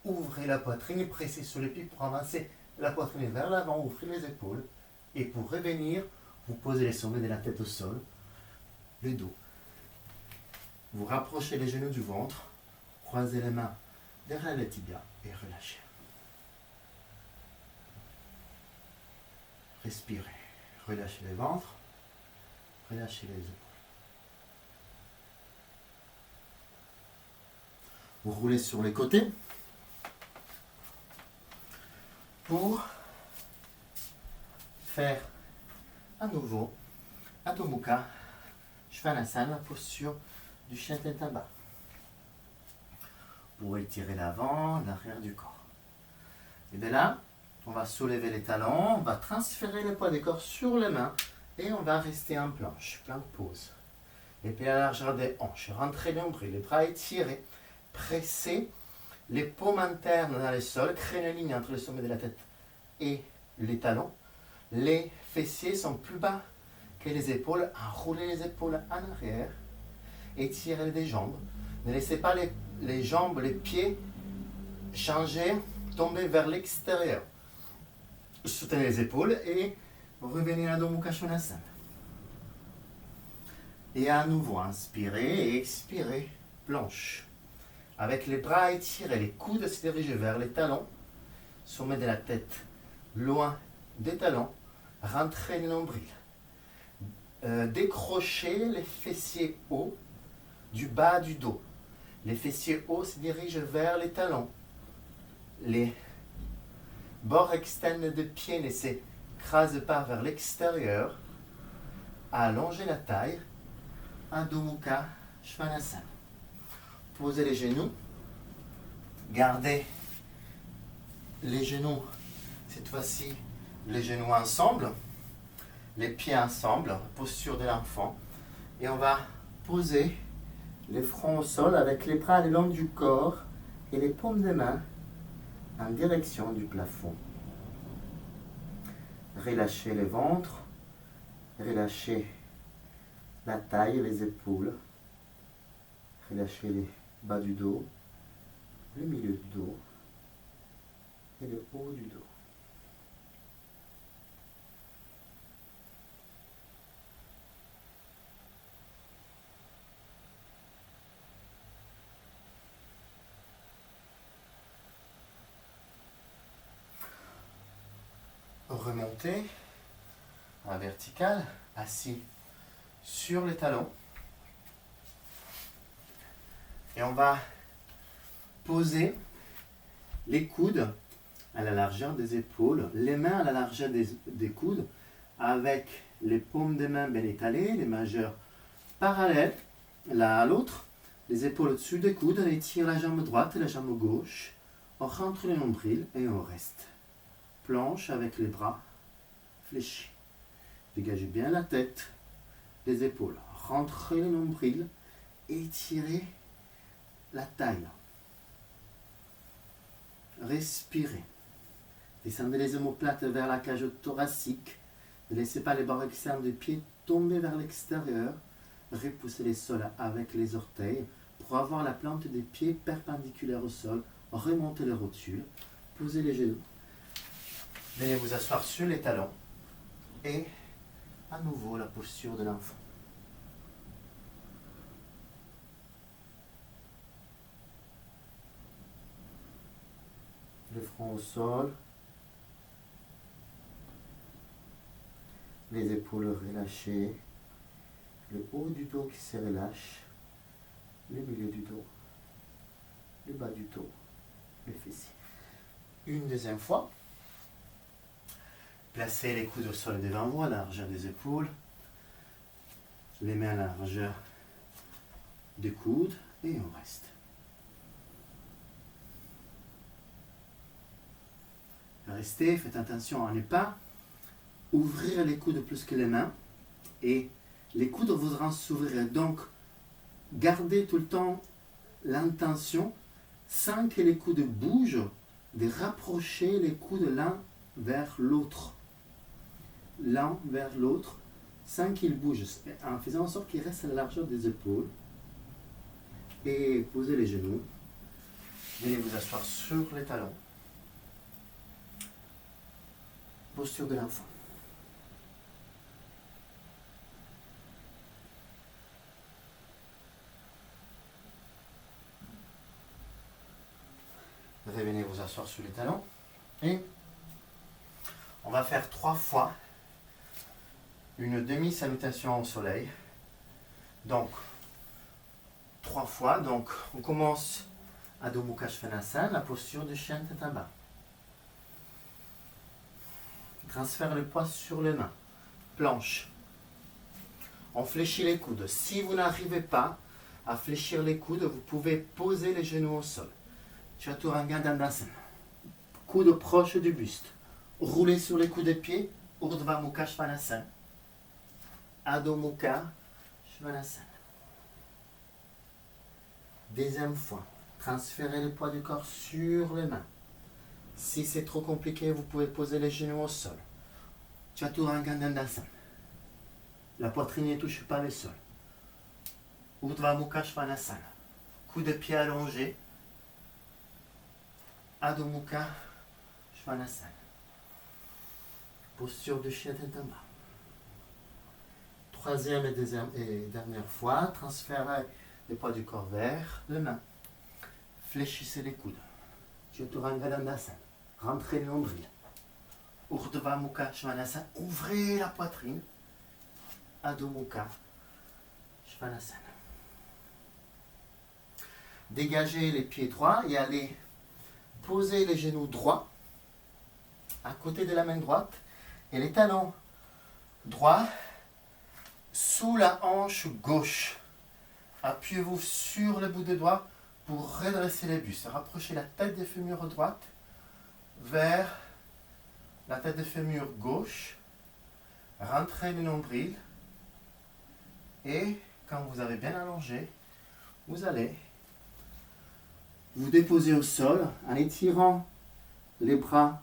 Ouvrez la poitrine et pressez sur les pieds pour avancer la poitrine vers l'avant, ouvrez les épaules. Et pour revenir, vous posez les sommets de la tête au sol, le dos. Vous rapprochez les genoux du ventre, croisez les mains derrière les tibias et relâchez. Respirez. Relâchez le ventre, relâchez les épaules. Vous roulez sur les côtés. Pour faire à nouveau Adho Mukha Svanasana, la posture du chien tête en bas. Pour étirer l'avant, l'arrière du corps. Et de là, on va soulever les talons, on va transférer le poids du corps sur les mains et on va rester en planche, planche pause. Les pieds à la largeur des hanches, rentrez l'ombril, les bras étirés, pressez les paumes internes dans le sol, créez une ligne entre le sommet de la tête et les talons. Les fessiers sont plus bas que les épaules. Enroulez les épaules en arrière. Étirez les jambes. Ne laissez pas les jambes, les pieds changer, tomber vers l'extérieur. Soutenez les épaules et revenez à Adho Mukha Svanasana. Et à nouveau, inspirez et expirez, planche. Avec les bras étirés, les coudes se dirigent vers les talons, sommet de la tête, loin des talons, rentrez le nombril. Décrochez les fessiers hauts du bas du dos. Les fessiers hauts se dirigent vers les talons. Les bords externes des pieds ne s'écrasent pas vers l'extérieur. Allongez la taille. Adho Mukha Svanasana. Posez les genoux, gardez les genoux, cette fois-ci les genoux ensemble, les pieds ensemble, posture de l'enfant. Et on va poser les fronts au sol avec les bras le long du corps et les paumes des mains en direction du plafond. Relâchez le ventre, relâchez la taille et les épaules, relâchez les bas du dos, le milieu du dos et le haut du dos. Remontez à la verticale, assis sur les talons. Et on va poser les coudes à la largeur des épaules, les mains à la largeur des coudes, avec les paumes des mains bien étalées, les majeurs parallèles l'un à l'autre, les épaules au-dessus des coudes, on étire la jambe droite et la jambe gauche, on rentre le nombril et on reste. Planche avec les bras fléchis. Dégagez bien la tête, les épaules. Rentrez le nombril, étirez la taille. Respirez. Descendez les omoplates vers la cage thoracique. Ne laissez pas les barres externes des pieds tomber vers l'extérieur. Repoussez les sols avec les orteils pour avoir la plante des pieds perpendiculaire au sol. Remontez les rotules. Posez les genoux. Venez vous asseoir sur les talons et à nouveau la posture de l'enfant. Le front au sol, les épaules relâchées, le haut du dos qui se relâche, le milieu du dos, le bas du dos, les fessiers. Une deuxième fois. Placez les coudes au sol devant vous, à la largeur des épaules. Les mains à la largeur des coudes et on reste. Restez, faites attention à ne pas ouvrir les coudes plus que les mains et les coudes voudront s'ouvrir. Donc, gardez tout le temps l'intention, sans que les coudes bougent, de rapprocher les coudes l'un vers l'autre. L'un vers l'autre, sans qu'ils bougent, en faisant en sorte qu'ils restent à la largeur des épaules. Et posez les genoux. Venez vous asseoir sur les talons. Posture de l'enfant. Revenez vous asseoir sur les talons. Et on va faire 3 fois une demi-salutation au soleil. Donc, 3 fois. Donc, on commence Adho Mukha Svanasana, la posture de chien tête en bas. Transfère le poids sur les mains. Planche. On fléchit les coudes. Si vous n'arrivez pas à fléchir les coudes, vous pouvez poser les genoux au sol. Chaturanga Dandasana. Coudes proches du buste. Roulez sur les coups des pieds. Urdhva Mukha Svanasana. Adho Mukha Svanasana. Deuxième fois. Transférez le poids du corps sur les mains. Si c'est trop compliqué, vous pouvez poser les genoux au sol. Chaturanga Dandasana. La poitrine ne touche pas le sol. Urdhva Mukha Svanasana. Coup de pied allongé. Adho Mukha Svanasana. Posture de chien tête en bas. Troisième et dernière fois, transférez le poids du corps vers les mains. Fléchissez les coudes. Chaturanga Dandasana. Rentrez le nombril. Urdhva Mukha Svanasana. Ouvrez la poitrine. Adho Mukha Svanasana. Dégagez les pieds droits et allez poser les genoux droits à côté de la main droite et les talons droits sous la hanche gauche. Appuyez-vous sur le bout des doigts pour redresser les bustes. Rapprochez la tête des fémurs droite vers la tête des fémurs gauche. Rentrez le nombril. Et quand vous avez bien allongé, vous allez vous déposez au sol en étirant les bras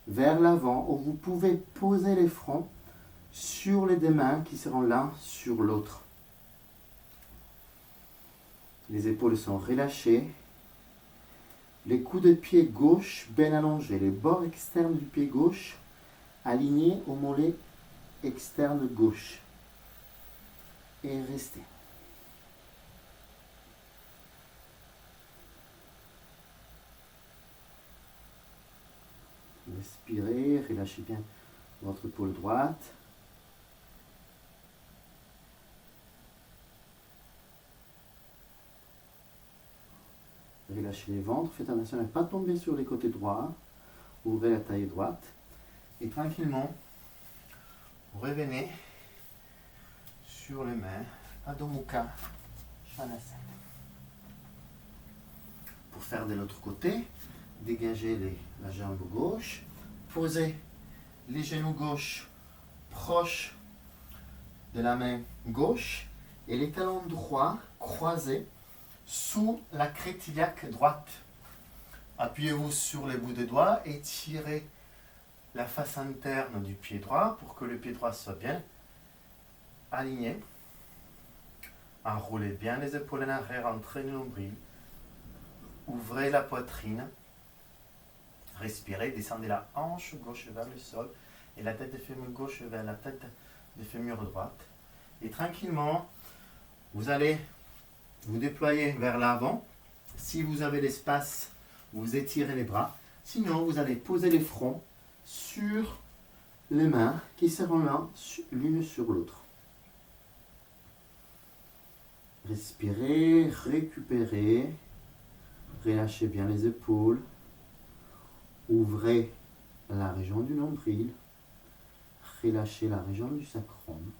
vers l'avant, ou vous pouvez poser les fronts sur les deux mains qui seront l'un sur l'autre. Les épaules sont relâchées. Les coudes de pied gauche bien allongés. Les bords externes du pied gauche alignés au mollet externe gauche. Et restez. Respirez, relâchez bien votre épaule droite. Relâchez les ventres, faites attention à ne pas tomber sur les côtés droits. Ouvrez la taille droite. Et tranquillement, vous revenez sur les mains, Adho Mukha Svanasana. Pour faire de l'autre côté, dégagez la jambe gauche, posez les genoux gauche proches de la main gauche et les talons droits croisés sous la crête iliaque droite. Appuyez-vous sur les bouts des doigts et tirez la face interne du pied droit pour que le pied droit soit bien aligné. Enroulez bien les épaules en arrière, entraînez le nombril. Ouvrez la poitrine. Respirez, descendez la hanche gauche vers le sol et la tête de fémur gauche vers la tête de fémur droite. Et tranquillement, vous allez vous déployer vers l'avant. Si vous avez l'espace, vous étirez les bras. Sinon, vous allez poser les fronts sur les mains qui seront l'une sur l'autre. Respirez, récupérez, relâchez bien les épaules, ouvrez la région du nombril, relâchez la région du sacrum.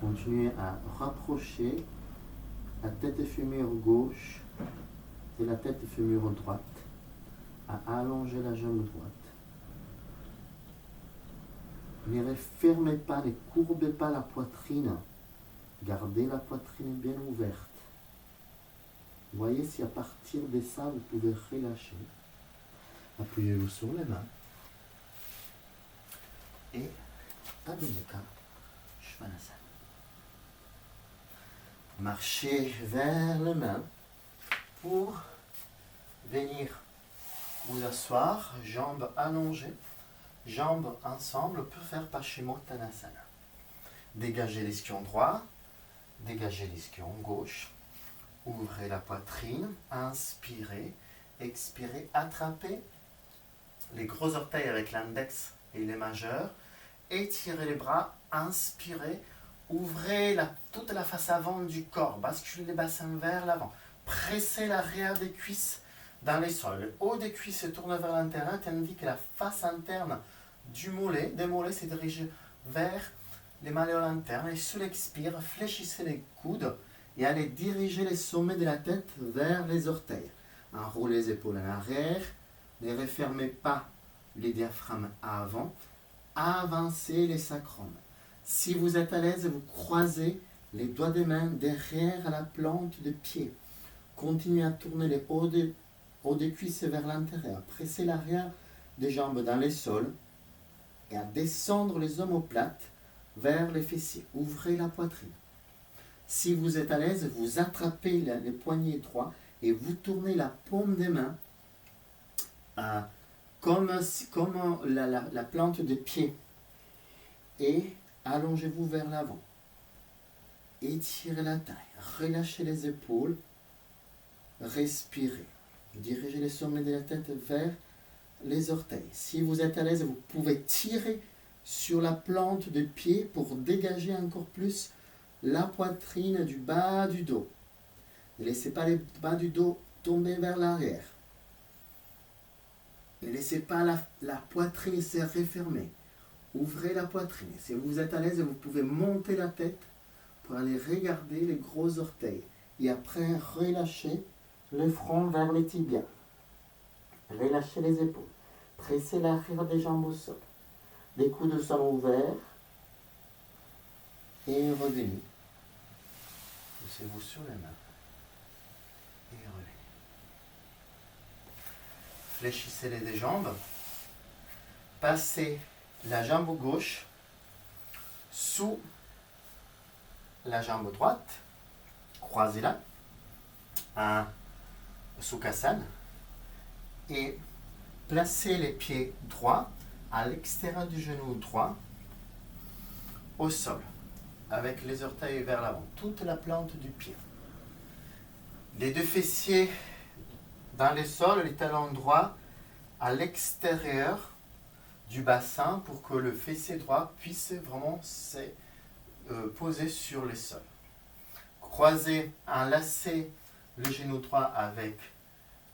Continuez à rapprocher la tête de fémur gauche et la tête de fémur droite, à allonger la jambe droite. Ne refermez pas, ne courbez pas la poitrine. Gardez la poitrine bien ouverte. Voyez si à partir de ça, vous pouvez relâcher. Appuyez-vous sur les mains. Et Adho Mukha Svanasana. Marchez vers les mains pour venir vous asseoir, jambes allongées, jambes ensemble. On peut faire Paschimottanasana. Dégagez l'ischion droit, dégagez l'ischion gauche, ouvrez la poitrine, inspirez, expirez, attrapez les gros orteils avec l'index et les majeurs, étirez les bras, inspirez, ouvrez toute la face avant du corps, basculez les bassins vers l'avant, pressez l'arrière des cuisses dans les sols. Le haut des cuisses se tourne vers l'intérieur, tandis que la face interne des mollets se dirige vers les malléoles internes. Et sous l'expire, fléchissez les coudes et allez diriger les sommets de la tête vers les orteils. Enroulez les épaules en arrière, ne refermez pas les diaphragmes avant, avancez les sacrums. Si vous êtes à l'aise, vous croisez les doigts des mains derrière la plante des pieds. Continuez à tourner les hauts des cuisses vers l'intérieur. Pressez l'arrière des jambes dans les sols et à descendre les omoplates vers les fessiers. Ouvrez la poitrine. Si vous êtes à l'aise, vous attrapez les poignets droits et vous tournez la paume des mains comme la plante des pieds. Et allongez-vous vers l'avant. Étirez la taille. Relâchez les épaules. Respirez. Dirigez les sommets de la tête vers les orteils. Si vous êtes à l'aise, vous pouvez tirer sur la plante de pied pour dégager encore plus la poitrine du bas du dos. Ne laissez pas le bas du dos tomber vers l'arrière. Ne laissez pas la poitrine se refermer. Ouvrez la poitrine. Si vous êtes à l'aise, vous pouvez monter la tête pour aller regarder les gros orteils. Et après, relâchez le front vers les tibias. Relâchez les épaules. Pressez l'arrière des jambes au sol. Les coudes de sol ouverts. Et revenez. Poussez-vous sur les mains. Et revenez. Fléchissez les deux jambes. Passez la jambe gauche sous la jambe droite. Croisez-la. Un Sukhasana. Et placez les pieds droits à l'extérieur du genou droit au sol, avec les orteils vers l'avant, toute la plante du pied. Les deux fessiers dans le sol, les talons droits à l'extérieur du bassin pour que le fessier droit puisse vraiment se poser sur le sol. Croisez, enlacez le genou droit avec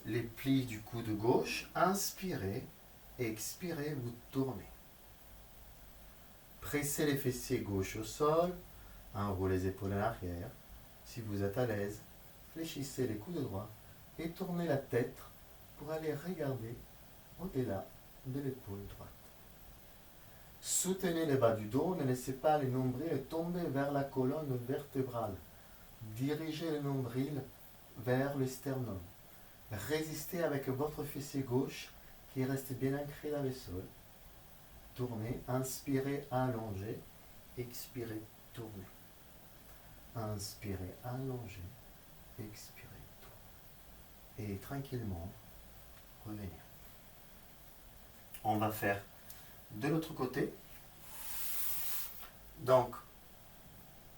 les plis du coude gauche. Inspirez, expirez, vous tournez. Pressez les fessiers gauche au sol, enroulez les épaules en arrière. Si vous êtes à l'aise, fléchissez les coudes droits et tournez la tête pour aller regarder au-delà de l'épaule droite. Soutenez les bas du dos, ne laissez pas le nombril tomber vers la colonne vertébrale. Dirigez le nombril vers le sternum. Résistez avec votre fessier gauche qui reste bien ancré dans le sol. Tournez, inspirez, allongez, expirez, tournez. Inspirez, allongez, expirez, tournez. Et tranquillement, revenir. On va faire de l'autre côté. Donc,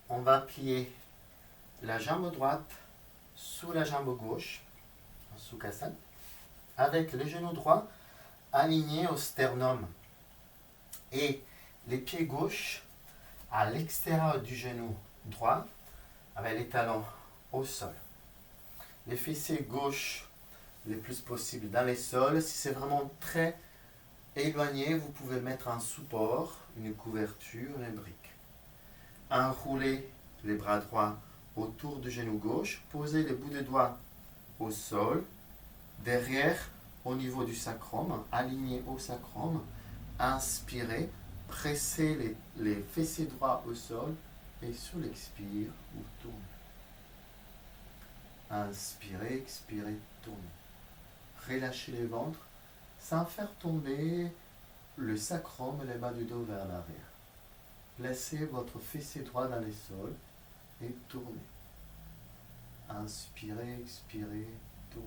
on va plier la jambe droite sous la jambe gauche, en Sukhasana, avec le genou droit aligné au sternum et les pieds gauches à l'extérieur du genou droit avec les talons au sol. Les fessiers gauche le plus possible dans les sols. Si c'est vraiment très éloigné, vous pouvez mettre un support, une couverture, une brique. Enroulez les bras droits autour du genou gauche. Posez les bouts de doigts au sol. Derrière, au niveau du sacrum, aligné au sacrum. Inspirez, pressez les fessiers droits au sol et sur l'expire, vous tournez. Inspirez, expirez, tournez. Relâchez le ventre sans faire tomber le sacrum et les bas du dos vers l'arrière. Placez votre fessier droit dans le sol et tournez. Inspirez, expirez, tournez.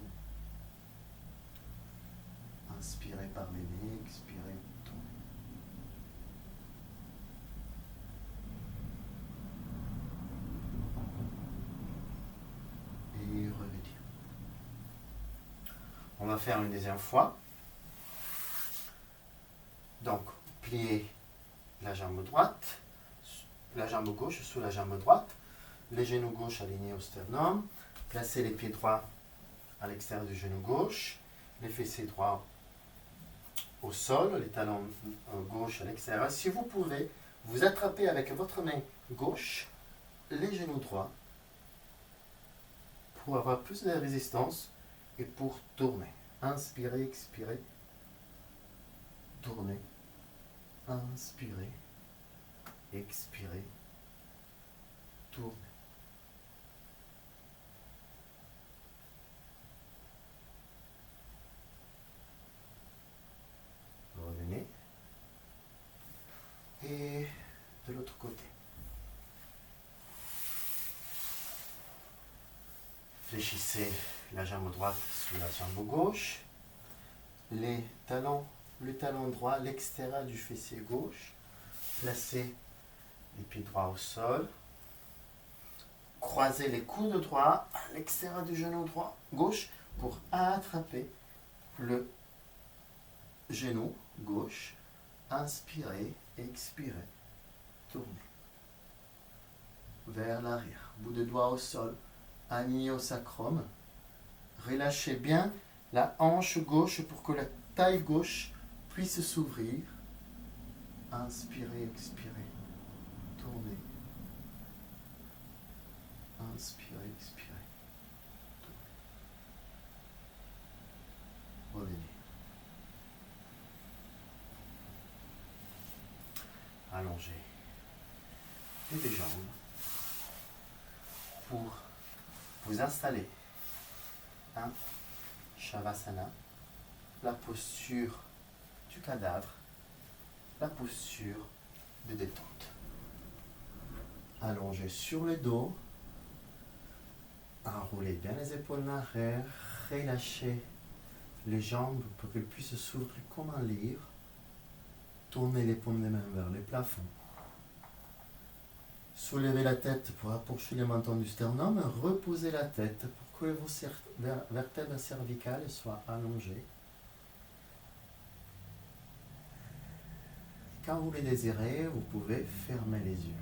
Inspirez par le nez, expirez, tournez. Et revenir. On va faire une deuxième fois. Donc, pliez la jambe droite, la jambe gauche sous la jambe droite, les genoux gauche alignés au sternum, placez les pieds droits à l'extérieur du genou gauche, les fessiers droits au sol, les talons gauche à l'extérieur. Si vous pouvez, vous attrapez avec votre main gauche les genoux droits pour avoir plus de résistance et pour tourner. Inspirez, expirez, tournez. Inspirez, expirez, tournez. Revenez. Et de l'autre côté. Fléchissez la jambe droite sur la jambe gauche. Le talon droit à l'extérieur du fessier gauche. Placez les pieds droits au sol. Croisez les coudes droits à l'extérieur du genou droit gauche pour attraper le genou gauche. Inspirez, expirez, tournez. Vers l'arrière. Bout de doigt au sol, aligné au sacrum. Relâchez bien la hanche gauche pour que la taille gauche puisse s'ouvrir. Inspirez, expirez, tournez. Inspirez, expirez, tournez. Revenez. allongez les deux jambes pour vous installer en Shavasana, la posture du cadavre, la posture de détente. Allongez sur le dos, enroulez bien les épaules en arrière, relâchez les jambes pour qu'elles puissent s'ouvrir comme un livre. Tournez les paumes des mains vers le plafond. Soulevez la tête pour approcher le menton du sternum. Reposez la tête pour que vos vertèbres cervicales soient allongées. Quand vous le désirez, vous pouvez fermer les yeux.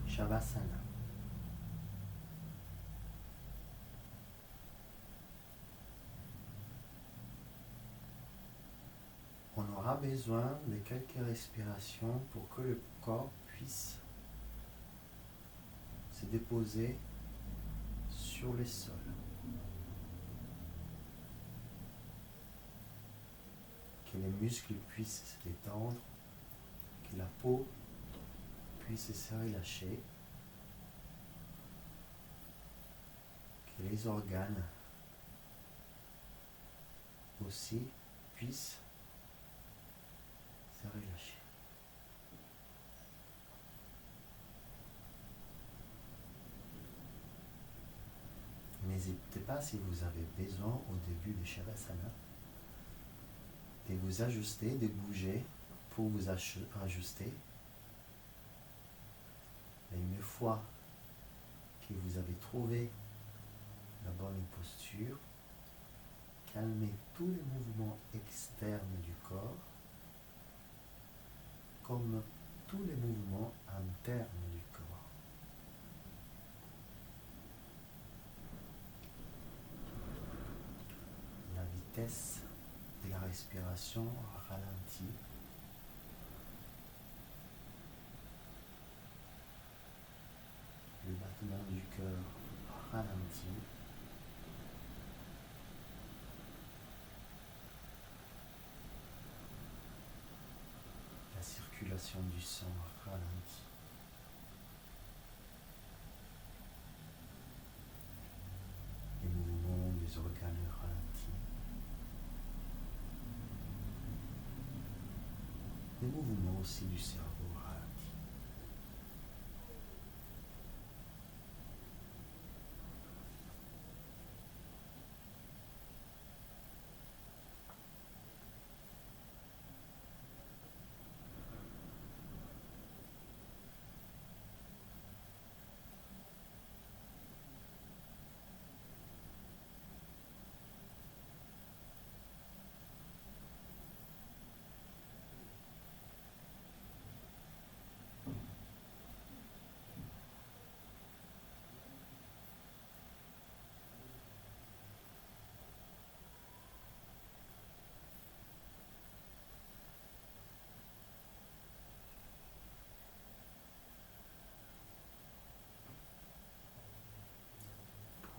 Shavasana. On aura besoin de quelques respirations pour que le corps puisse se déposer sur le sol. Que les muscles puissent se détendre, que la peau puisse se relâcher, que les organes aussi puissent se relâcher. N'hésitez pas, si vous avez besoin au début de Shavasana, de vous ajuster, de bouger pour vous ajuster. Mais une fois que vous avez trouvé la bonne posture, calmez tous les mouvements externes du corps comme tous les mouvements internes du corps. La vitesse de la respiration ralentit. Le battement du cœur ralentit. La circulation du sang ralentit. Les mouvements des organes ralentis. Les mouvements aussi du cerveau ralentis.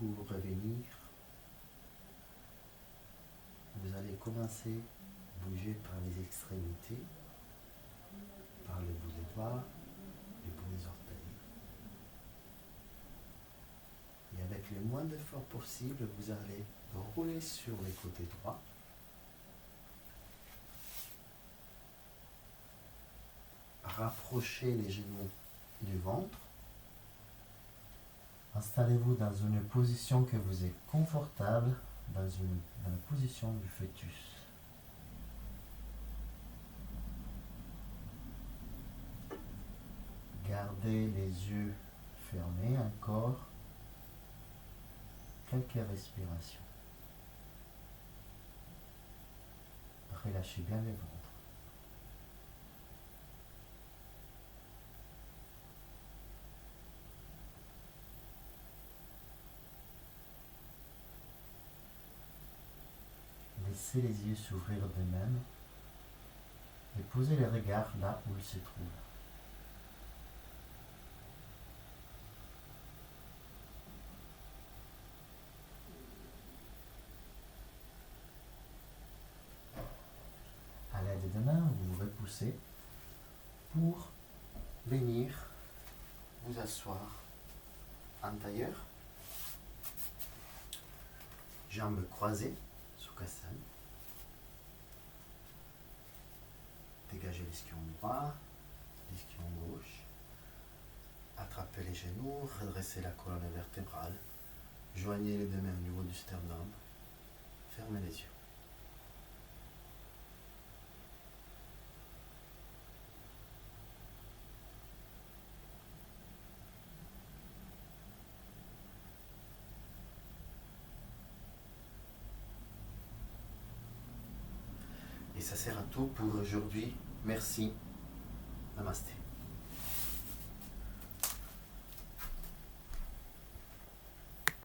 Pour revenir, vous allez commencer à bouger par les extrémités, par le bout des doigts, les bouts des orteils. Et avec le moins d'effort possible, vous allez rouler sur les côtés droits. Rapprochez les genoux du ventre. Installez-vous dans une position que vous êtes confortable, dans la position du fœtus. Gardez les yeux fermés encore quelques respirations. Relâchez bien le ventre. Laissez les yeux s'ouvrir d'eux-mêmes et posez le regard là où ils se trouvent. À l'aide des mains, vous repoussez pousser pour venir vous asseoir en tailleur. Jambes croisées, Sukhasana. Dégagez l'ischio droit, l'ischio gauche. Attrapez les genoux, redressez la colonne vertébrale. Joignez les deux mains au niveau du sternum. Fermez les yeux. Et ça sert à tout pour aujourd'hui. Merci. Namasté.